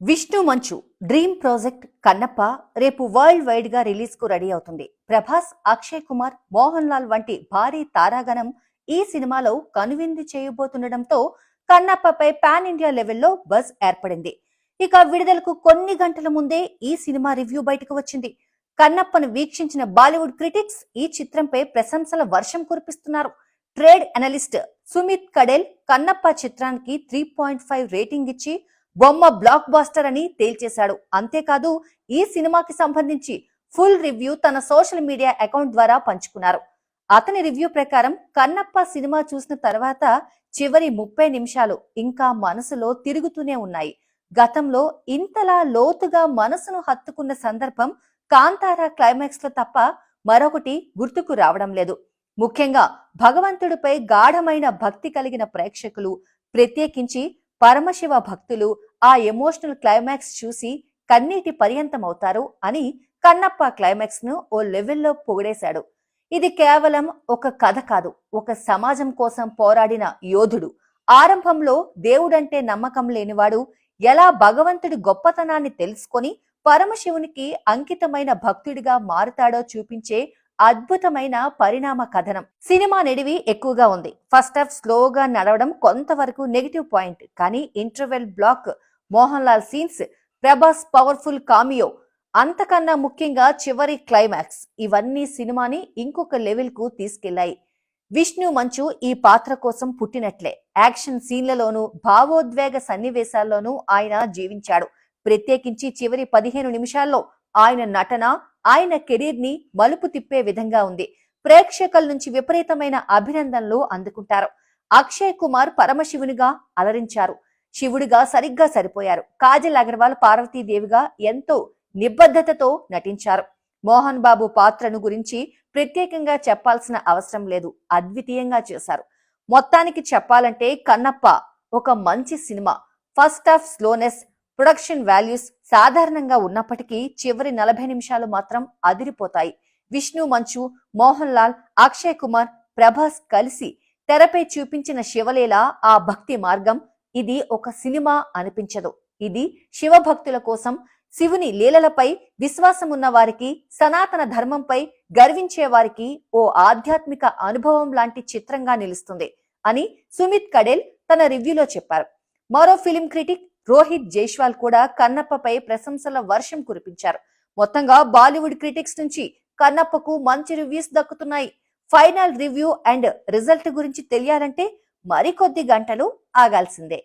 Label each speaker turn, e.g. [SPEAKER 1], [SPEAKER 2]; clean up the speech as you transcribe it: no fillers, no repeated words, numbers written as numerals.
[SPEAKER 1] విష్ణు మంచు dream project Kannappa రేపు world wide గా రిలీజ్ కు రెడీ అవుతుంది. ప్రభాస్, అక్షయ్ కుమార్, మోహన్ లాల్ వంటి భారీ తారాగణం ఈ సినిమాలో కనువిందు చేయబోతుండటంతో కన్నప్పపై పాన్ ఇండియా లెవెల్లో బజ్ ఏర్పడింది. ఇక విడుదలకు కొన్ని గంటల ముందే ఈ సినిమా రివ్యూ బయటకు వచ్చింది. కన్నప్పను వీక్షించిన బాలీవుడ్ క్రిటిక్స్ ఈ చిత్రంపై ప్రశంసల వర్షం కురిపిస్తున్నారు. ట్రేడ్ అనలిస్ట్ సుమిత్ కడెల్ కన్నప్ప చిత్రానికి 3.5 రేటింగ్ ఇచ్చి బొమ్మ బ్లాక్ బాస్టర్ అని తేల్చేశాడు. అంతేకాదు ఈ సినిమాకి సంబంధించి ఫుల్ రివ్యూ తన సోషల్ మీడియా అకౌంట్ ద్వారా పంచుకున్నారు. అతని రివ్యూ ప్రకారం కన్నప్ప సినిమా చూసిన తర్వాత చివరి 30 నిమిషాలు ఇంకా మనసులో తిరుగుతూనే ఉన్నాయి. గతంలో ఇంతలా లోతుగా మనసును హత్తుకున్న సందర్భం కాంతారా క్లైమాక్స్ లో తప్ప మరొకటి గుర్తుకు రావడం లేదు. ముఖ్యంగా భగవంతుడిపై గాఢమైన భక్తి కలిగిన ప్రేక్షకులు, ప్రత్యేకించి పరమశివ భక్తులు ఆ ఎమోషనల్ క్లైమాక్స్ చూసి కన్నీటి పర్యంతమవుతారు అని కన్నప్ప క్లైమాక్స్ ను ఓ లెవెల్లో పొగిడేశాడు. ఇది కేవలం ఒక కథ కాదు, ఒక సమాజం కోసం పోరాడిన యోధుడు. ఆరంభంలో దేవుడంటే నమ్మకం లేనివాడు ఎలా భగవంతుడి గొప్పతనాన్ని తెలుసుకొని పరమశివునికి అంకితమైన భక్తుడిగా మారుతాడో చూపించే అద్భుతమైన పరిణామ కథనం. సినిమా నిడివి ఎక్కువగా ఉంది. ఫస్ట్ హాఫ్ స్లోగా నడవడం కొంతవరకు నెగిటివ్ పాయింట్. కానీ interval block, Mohan Lal scenes, Prabhas powerful cameo, అంతకన్నా ముఖ్యంగా చివరి క్లైమాక్స్ ఇవన్నీ సినిమాని ఇంకొక లెవెల్ కు తీసుకెళ్లాయి. విష్ణు మంచు ఈ పాత్ర కోసం పుట్టినట్లే. యాక్షన్ సీన్లలోనూ భావోద్వేగ సన్నివేశాల్లోనూ ఆయన జీవించాడు. ప్రత్యేకించి చివరి 15 నిమిషాల్లో ఆయన నటన ఆయన కెరీర్ ని మలుపు తిప్పే విధంగా ఉంది. ప్రేక్షకుల నుంచి విపరీతమైన అభినందనలు అందుకుంటారు. అక్షయ్ కుమార్ పరమశివునిగా అలరించారు. శివుడిగా సరిగ్గా సరిపోయారు. కాజల్ అగర్వాల్ పార్వతీదేవిగా ఎంతో నిబద్ధతతో నటించారు. మోహన్ బాబు పాత్రను గురించి ప్రత్యేకంగా చెప్పాల్సిన అవసరం లేదు, అద్వితీయంగా చేశారు. మొత్తానికి చెప్పాలంటే కన్నప్ప ఒక మంచి cinema. First half slowness, production values సాధారణంగా ఉన్నప్పటికీ చివరి 40 నిమిషాలు మాత్రం అదిరిపోతాయి. విష్ణు మంచు, మోహన్ లాల్, అక్షయ్ కుమార్, ప్రభాస్ కలిసి తెరపై చూపించిన శివలీల, ఆ భక్తి మార్గం, ఇది ఒక సినిమా అనిపించదు. ఇది శివభక్తుల కోసం, శివుని లీలలపై విశ్వాసం ఉన్న వారికి, సనాతన ధర్మంపై గర్వించే వారికి ఓ ఆధ్యాత్మిక అనుభవం లాంటి చిత్రంగా నిలుస్తుంది అని సుమిత్ కడెల్ తన రివ్యూలో చెప్పారు. మరో ఫిలిం క్రిటిక్ రోహిత్ జైస్వాల్ కూడా కన్నప్పపై ప్రశంసల వర్షం కురిపించారు. మొత్తంగా బాలీవుడ్ క్రిటిక్స్ నుంచి కన్నప్పకు మంచి రివ్యూస్ దక్కుతున్నాయి. ఫైనల్ రివ్యూ అండ్ రిజల్ట్ గురించి తెలియాలంటే మరికొద్ది గంటలు ఆగాల్సిందే.